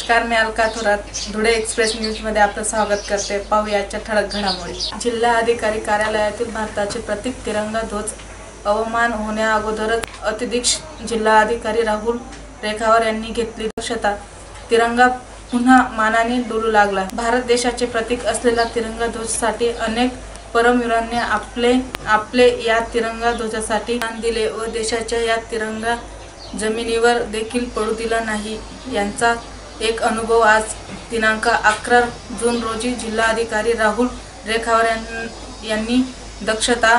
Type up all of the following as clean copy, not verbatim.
नमस्कार, मी अलका थोरात धुळे एक्सप्रेस न्यूजमध्ये आपलं स्वागत करते। पाहूयाच्या ठळक घडामोडी। जिल्हा अधिकारी कार्यालयातील भारताचे प्रतीक तिरंगा ध्वज अवमान होण्याअगोदरच अतिदक्षिण जिल्हा अधिकारी राहुल रेखावार यांनी घेतली दक्षता। तिरंगा पुन्हा मानाने डोलू लागला। भारत देशाचे प्रतीक असलेला तिरंगा ध्वजासाठी अनेक परमवीरांनी आपले या तिरंगा ध्वजासाठी प्राण दिले व देशाच्या या तिरंगा जमिनीवर देखील पडू दिला नाही। यांचा एक अनुभव आज दिनांक 11 जून रोजी जिल्हाधिकारी राहुल रेखावार यांनी दक्षता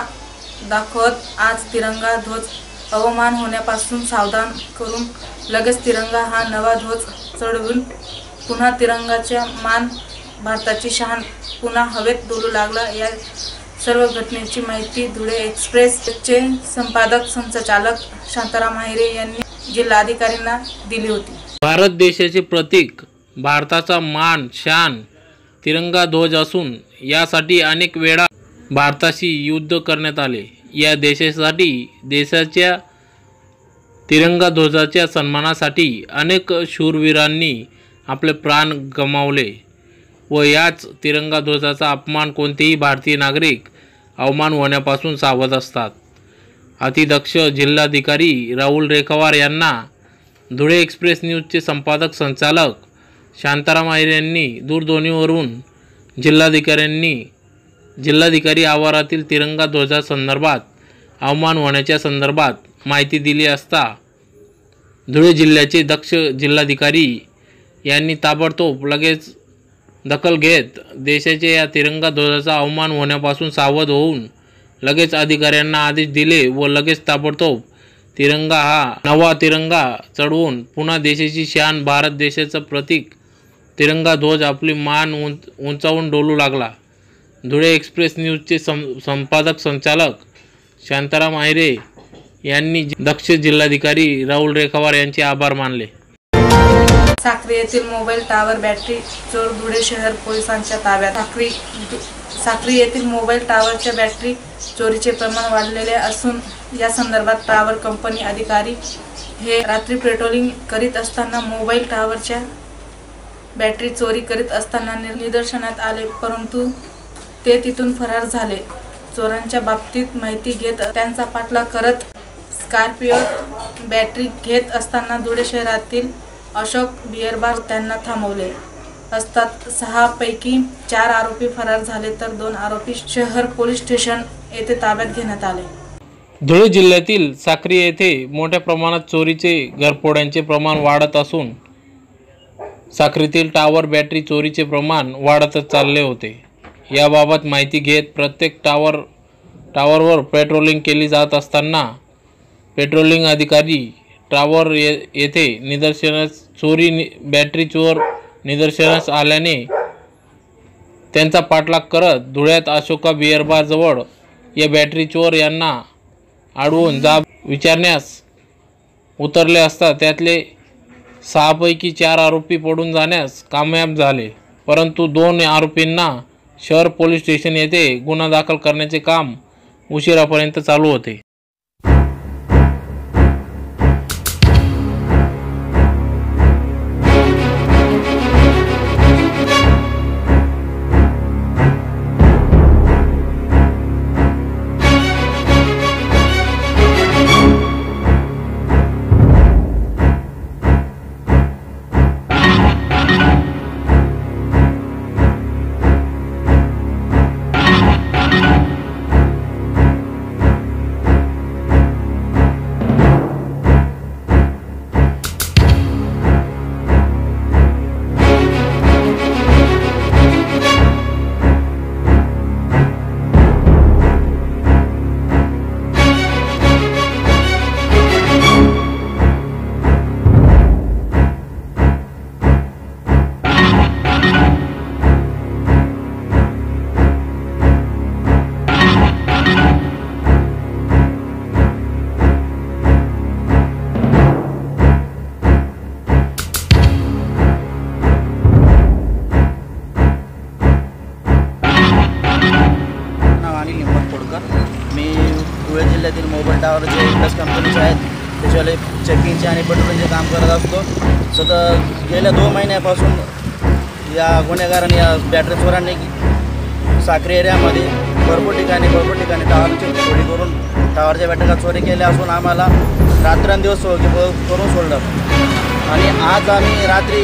दाखवत आज तिरंगा ध्वज अवमान होण्यापासून सावधान करून लगेच तिरंगा हा नवा ध्वज चढवून पुन्हा तिरंगाचा मान, भारताची शान पुन्हा हवेत डोलू लागला। या सर्व घटनेची माहिती धुळे एक्सप्रेसचे संपादक संचालक शांताराम माहिरे यांनी जिल्हाधिकाऱ्यांना दिली होती। भारत देशाचे प्रतीक, भारताचा मान, शान तिरंगा ध्वज असून यासाठी अनेक वेळा भारताशी युद्ध करण्यात आले। या देशासाठी देशाच्या तिरंगा ध्वजाच्या सन्मानासाठी अनेक शूरवीरांनी आपले प्राण गमावले व याच तिरंगा ध्वजाचा अपमान कोणतेही भारतीय नागरिक अवमान होण्यापासून सावध असतात। अतिदक्ष जिल्हाधिकारी राहुल रेखावार यांना धुळे एक्सप्रेस न्यूजचे संपादक संचालक शांताराम माहिरे यांनी दूरध्वनीवरून जिल्हाधिकारी आवारातील तिरंगा ध्वजासंदर्भात अवमान होण्याच्या संदर्भात माहिती दिली असता धुळे जिल्ह्याचे दक्ष जिल्हाधिकारी यांनी ताबडतोब लगेच दखल घेत देशाच्या या तिरंगा ध्वजाचा अवमान होण्यापासून सावध होऊन लगेच अधिकाऱ्यांना आदेश दिले व लगेच ताबडतोब नवा तिरंगा चढवून पुन्हा देशाची शान, भारत देशाचं प्रतीक तिरंगा ध्वज आपली मान उंचावून डोलू लागला। धुळे एक्सप्रेस न्यूजचे संपादक संचालक शांताराम माहिरे यांनी दक्ष जिल्हाधिकारी राहुल रेखावार यांचे आभार मानले। साक्री येथील मोबाईल टावर बॅटरी चोर धुळे शहर पोलिसांच्या ताब्यात। साक्री येथील मोबाईल टावरच्या बॅटरी चोरीचे प्रमाण वाढलेले असून या संदर्भात टावर कंपनी अधिकारी हे रात्री पेट्रोलिंग करीत असताना मोबाईल टावरच्या बॅटरी चोरी करीत असताना निदर्शनात आले, परंतु ते तिथून फरार झाले। चोरांच्या बाबतीत माहिती घेत त्यांचा पाठलाग करत स्कॉर्पिओ बॅटरी घेत असताना धुळे शहरातील अशोक बियरबार त्यांना थांबवले असतात 6 पैकी 4 आरोपी फरार झाले तर 2 आरोपी शहर पोलीस स्टेशन येथे ताब्यात घेण्यात आले। धुळे जिल्ह्यातील साक्री येथे मोठ्या प्रमाणात चोरीचे घरफोड्यांचे प्रमाण वाढत असून साक्रीतील टावर बॅटरी चोरीचे प्रमाण वाढतच चालले होते। याबाबत माहिती घेत प्रत्येक टावरवर पेट्रोलिंग केली जात असताना पेट्रोलिंग अधिकारी टावर येथे बॅटरी चोर निदर्शनास आल्याने त्यांचा पाठलाग करत धुळ्यात अशोका बियर बार जवळ या बॅटरी चोर यांना अडवून जाब विचारण्यास उतरले असता त्यातले 6 पैकी 4 आरोपी पडून जाण्यास कामयाब झाले, परंतु 2 आरोपींना शहर पोलीस स्टेशन येथे गुन्हा दाखल करण्याचे काम उशिरापर्यंत चालू होते। मी धुळे जिल्ह्यातील मोबाईल टावर जे इंडस कंपनीचे आहेत त्याचे पोलिसवाले चेकिंगचे आणि पेट्रोलिंगचे काम करत असतो. सतत गेल्या 2 महिन्यापासून या गुन्हेगारांनी या बॅटरी चोरांनी साक्री एरियामध्ये भरपूर ठिकाणी टावरची चोरी करून टावरच्या बॅटरीला चोरी केल्या असून आम्हाला रात्रंदिवस करून सोडलं. आणि आज आम्ही रात्री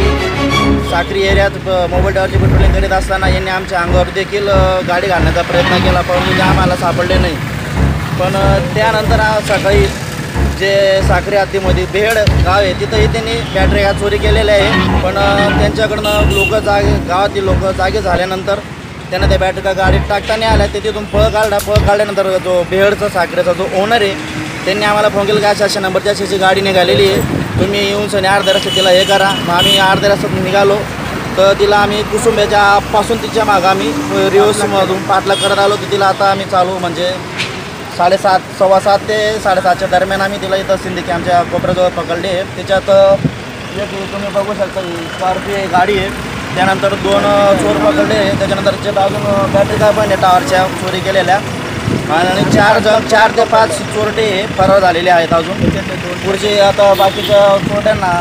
साक्री एरियात मोबाईल टावरची पेट्रोलिंग करीत असताना यांनी आमच्या अंगावर देखील गाडी घालण्याचा प्रयत्न केला, परंतु ते आम्हाला सापडले नाही. पण त्यानंतर आज सकाळी जे साक्री हद्दीमध्ये बेहड गाव आहे तिथंही त्यांनी बॅटरी ह्या चोरी केलेल्या आहे. पण त्यांच्याकडनं गावातील लोक जागे झाल्यानंतर त्यांना त्या बॅटरी गाडीत टाकता नाही आल्या. ते तिथून पळ काढल्यानंतर जो बेहडचा साखरेचा जो ओनर आहे त्यांनी आम्हाला फोन केला की अशा नंबरची अशी गाडी निघालेली आहे, तुम्ही येऊन सनी अर्ध्या रस्त्यात तिला हे करा. मग आम्ही अर्ध्या रस्त्यात निघालो तर तिला आम्ही कुसुंब्याच्या पासून तिच्या मागं आम्ही रिवर्समधून पाठलाग करत आलो. तर तिला आता आम्ही चालू म्हणजे 7:30 ते 7:30च्या दरम्यान आम्ही तिला इथं सिंदकी आमच्या कोपऱ्याजवळ पकडली आहे. त्याच्यात एक तुम्ही बघू शकता स्कॉर्पिओ गाडी आहे, त्यानंतर 2 चोर पकडले आहे, त्याच्यानंतर अजून बॅटरी काय पण आहे टावरच्या चोरी केलेल्या, आणि 4 ते 5 चोरटे फरार झालेले आहेत. अजून पुढचे आता बाकीच्या चोरट्यांना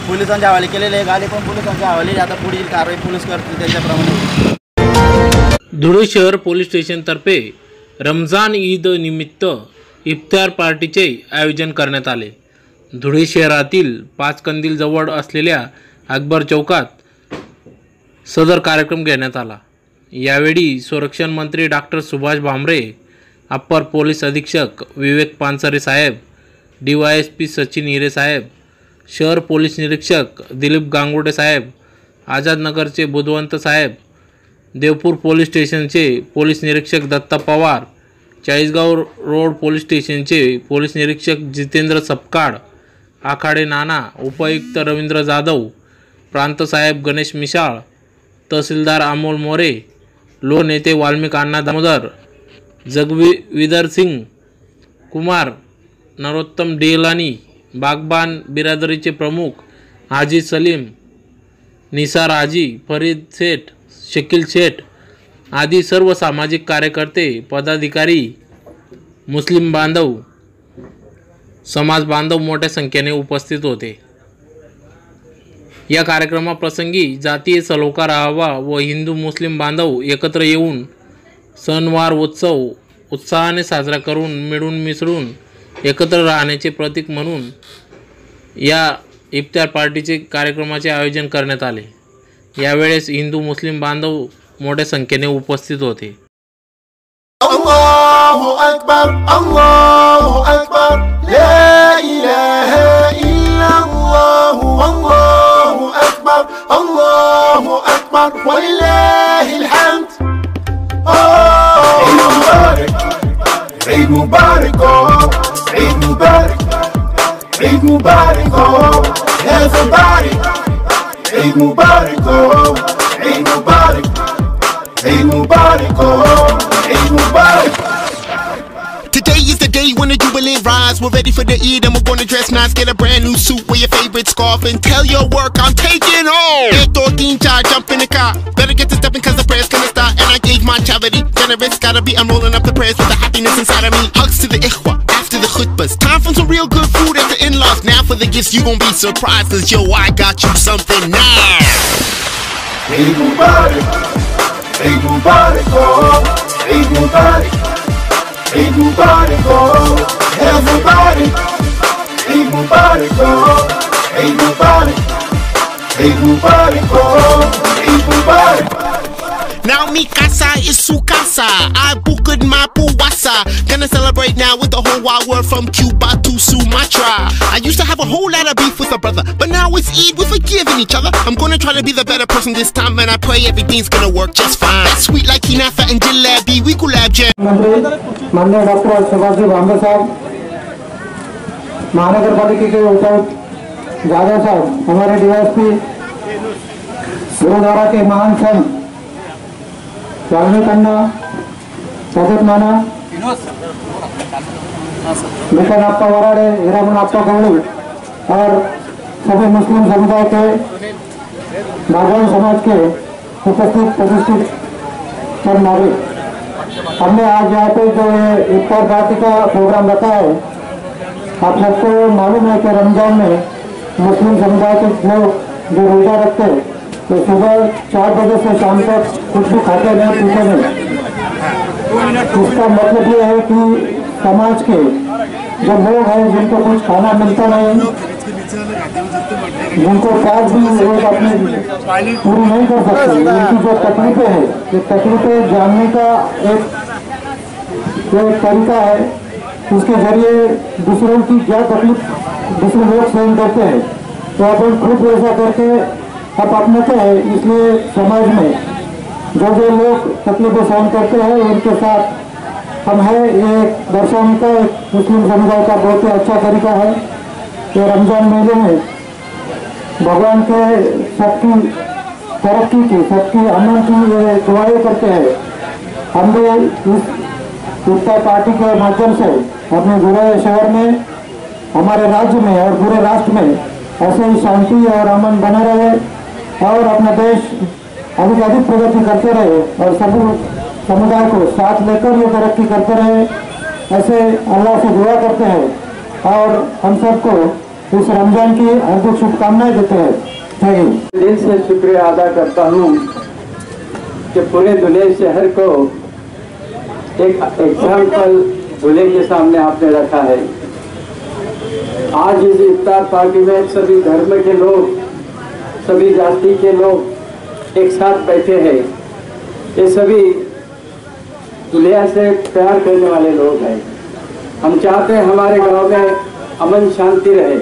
पोलिसांच्या हवाले केलेले आहे, गाडी पण पोलिसांच्या हवाले. आता पुढील कारवाई पोलीस करतील त्याच्याप्रमाणे. धुळे शहर पोलीस स्टेशनतर्फे रमजान ईद निमित्त इफ्तार पार्टीचे आयोजन करण्यात आले. धुळे शहरातील 5 कंदील जवळ असलेल्या अकबर चौकात सदर कार्यक्रम घेण्यात आला. यावेळी संरक्षण मंत्री doctor Subhash Bhamre, upper police अधीक्षक विवेक पानसरे साहेब, DYSP सचिन हिरे साहेब, शहर पोलीस निरीक्षक दिलीप गांगुर्डे साहेब, आझादनगरचे बुधवंत साहेब, देवपूर पोलीस स्टेशनचे पोलीस निरीक्षक दत्ता पवार, चाळीसगाव रोड पोलीस स्टेशनचे पोलीस निरीक्षक जितेंद्र सपकाळ, आखाडे नाना, उपायुक्त रवींद्र जाधव, प्रांतसाहेब गणेश मिसाळ, तहसीलदार अमोल मोरे, लोक नेते वाल्मिक अण्णा दामोदर, जगवीर सिंग कुमार, नरोत्तम डेलानी, बागबान बिरादरीचे प्रमुख हाजी सलीम, निसार हाजी, फरीद शेठ, शकील शेठ आदी सर्व सामाजिक कार्यकर्ते, पदाधिकारी, मुस्लिम बांधव, समाज बांधव मोठ्या संख्येने उपस्थित होते. या कार्यक्रमाप्रसंगी जातीय सलोखा राहावा व हिंदू मुस्लिम बांधव एकत्र येऊन सणवार उत्सव उत्साहाने साजरा करून मिळून मिसळून एकत्र राहण्याचे प्रतीक म्हणून या इफ्तार पार्टीचे कार्यक्रमाचे आयोजन करण्यात आले. यावेळेस हिंदू मुस्लिम बांधव मोठ्या संख्येने उपस्थित होते. अल्लाहु अकबर, अल्लाहु अकबर, ला इलाहा इल्लल्लाह, अल्लाहु अकबर, अल्लाहु Akbar, वलिल्लाहिल हम्द. Eid Mubarak, Eid Mubarak, Eid Mubarak, everybody. Eid Mubarak, Eid Mubarak, Eid Mubarak, Eid Mubarak. Today is the day when the jubilant rise. We're ready for the Eid and we're gonna dress nice. Get a brand new suit, wear your favorite scarf, and tell your work I'm taking home. Ek do teen chai, jump in the car. Better get to stepping cause the prayer's gonna start. And I gave my charity, generous gotta be. I'm rolling up the prayers with the happiness inside of me. Hugs to the ikhwa, after the khutbas. Time for some real good food at the in-laws. Now for the gifts, you gon' be surprised cause yo, I got you something now. Eid Mubarak, Eid Mubarak, Eid Mubarak, Eid Mubarak, everybody. Eid Mubarak, Eid Mubarak, Eid Mubarak, Eid Mubarak. Now mi casa is su casa. I booked my puwasa. Gonna celebrate now with the whole wide world from Cuba to Sumatra. I used to have a whole lot of beef with a brother, but now it's Eid, we're forgiving each other. I'm gonna try to be the better person this time, and I pray everything's gonna work just fine. That's sweet like Hinafa and Jalebi, we gulab jam. माननीय doctor Subhash Bhamre साहब, महानगर पालिका के उपायुक्त जाधव साहब, हमारे DYSP, gurdwara के महान संत वाल्मीकि अन्ना, सजत नाना, mission अप्पा वराड़े, हिरामन अप्पा गवड़ू और सभी मुस्लिम समुदाय के बागवान समाज के उपस्थित प्रतिष्ठित चंद नागरिक, हमने आज यहाँ पे जो ये इफ्तार पार्टी का प्रोग्राम रखा है, आप सबको मालूम है कि रमजान में मुस्लिम समुदाय के लोग जो रोजा रखते हैं तो सुबह 4 बजे से शाम तक कुछ भी खाते नहीं पीते नहीं। इसका मतलब ये है कि समाज के जो लोग हैं जिनको कुछ खाना मिलता नहीं, जिनको प्याज भी लोग अपनी पूरी नहीं कर सकते, उनकी जो तकलीफें हैं, ये तकलीफें जानने का एक तरीका है। उसके जरिए दूसरों की क्या तकलीफ दूसरे लोग सहन करते हैं तो अपन खुद ऐसा करके अब अपनाते हैं। इसलिए समाज में जो जो लोग तकलीफें सहन करते हैं उनके साथ हम है, ये दर्शाने का एक मुस्लिम समुदाय का बहुत ही अच्छा तरीका है। ये रमजान महीने में भगवान के सबकी तरक्की की, सबकी अमन की ये दुआएं करते हैं। हम भी इस इफ्तार पार्टी के माध्यम से अपने पूरे शहर में, हमारे राज्य में और पूरे राष्ट्र में ऐसे ही शांति और अमन बना रहे और अपना देश अधिक अधिक प्रगति करते रहे और सभी समुदाय को साथ लेकर ये तरक्की करते रहे, ऐसे अल्लाह से दुआ करते हैं और हम सबको इस रमजान की हार्दिक शुभकामनाएं देते हैं। Thank you. दिल से शुक्रिया अदा करता हूँ कि पूरे दुनिया शहर को एक एग्जाम्पल दूल्हे के सामने आपने रखा है। आज इस इफ्तार पार्टी में सभी धर्म के लोग, सभी जाति के लोग एक साथ बैठे हैं। ये सभी दुल्हा से प्यार करने वाले लोग हैं। हम चाहते हैं हमारे गांव में अमन शांति रहे।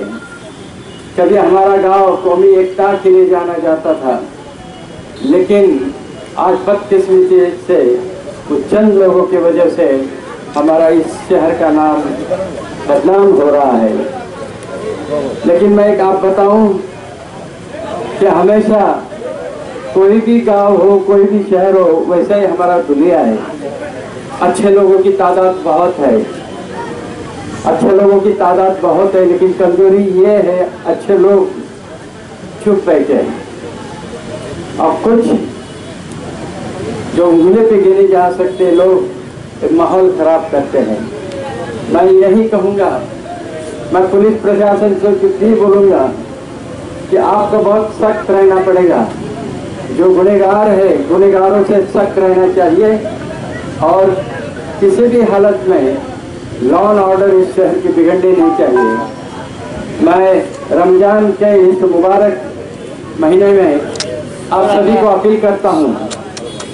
कभी हमारा गांव कौमी एकता के लिए जाना जाता था, लेकिन आज बदकिस्मती से कुछ चंद लोगों की वजह से हमारा इस शहर का नाम बदनाम हो रहा है। लेकिन मैं एक आप बताऊं कि हमेशा कोई भी गांव हो, कोई भी शहर हो, वैसा ही हमारा दुनिया है। अच्छे लोगों की तादाद बहुत है, अच्छे लोगों की तादाद बहुत है, लेकिन कमजोरी ये है अच्छे लोग चुप बैठे हैं और कुछ जो उंगली पे गिने जा सकते लोग माहौल खराब करते हैं। मैं यही कहूँगा, मैं पुलिस प्रशासन से भी बोलूँगा कि आपको बहुत सख्त रहना पड़ेगा। जो गुनहगार है, गुनहगारों से सख्त रहना चाहिए और किसी भी हालत में लॉ एंड ऑर्डर इस शहर की बिगड़नी नहीं चाहिए। मैं रमजान के इस मुबारक महीने में आप सभी को अपील करता हूँ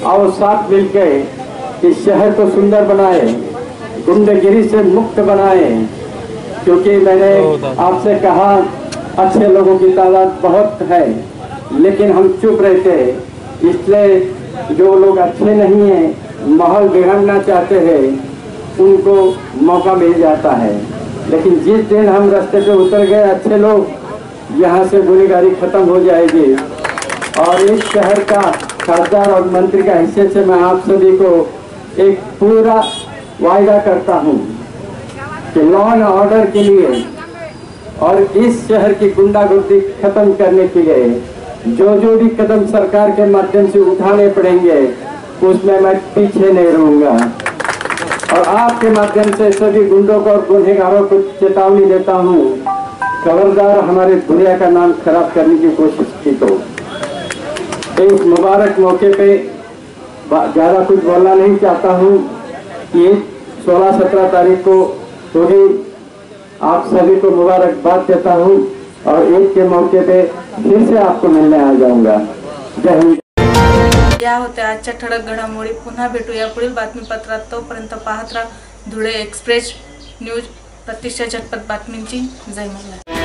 और साथ मिलकर इस शहर को सुंदर बनाए, गुंडागिरी से मुक्त बनाए। क्योंकि मैंने आपसे कहा अच्छे लोगों की तादाद बहुत है, लेकिन हम चुप रहते हैं। इसलिए जो लोग अच्छे नहीं हैं, माहौल बिगाड़ना चाहते हैं, उनको मौका मिल जाता है। लेकिन जिस दिन हम रास्ते पे उतर गए अच्छे लोग, यहाँ से गुनहगारी खत्म हो जाएगी। और इस शहर का खासदार और मंत्री का हिस्से से मैं आप सभी को एक पूरा वायदा करता हूँ कि लॉ एंड ऑर्डर के लिए और इस शहर की गुंडागर्दी खत्म करने के लिए जो भी कदम सरकार के माध्यम से उठाने पड़ेंगे, उसमें मैं पीछे नहीं रहूँगा। और आपके माध्यम से सभी गुंडों को और गुनहगारों को चेतावनी देता हूँ, खबरदार हमारे दुनिया का नाम खराब करने की कोशिश की तो। इस मुबारक मौके पे ज़्यादा कुछ बोलना नहीं चाहता हूँ। ये 16-17 तारीख को थोड़ी आप सभी को मुबारकबाद देता हूँ और ईद के मौके पे फिर से आपको मिलने आ जाऊँगा। जय हिंद। या होत्या आजच्या ठळक घडामोडी। पुन्हा भेटूया पुढील बातमीपत्रात। तोपर्यंत पाहत राहा धुळे एक्सप्रेस न्यूज, प्रतीक्षा झटपट बातमींची। जय मल्हार।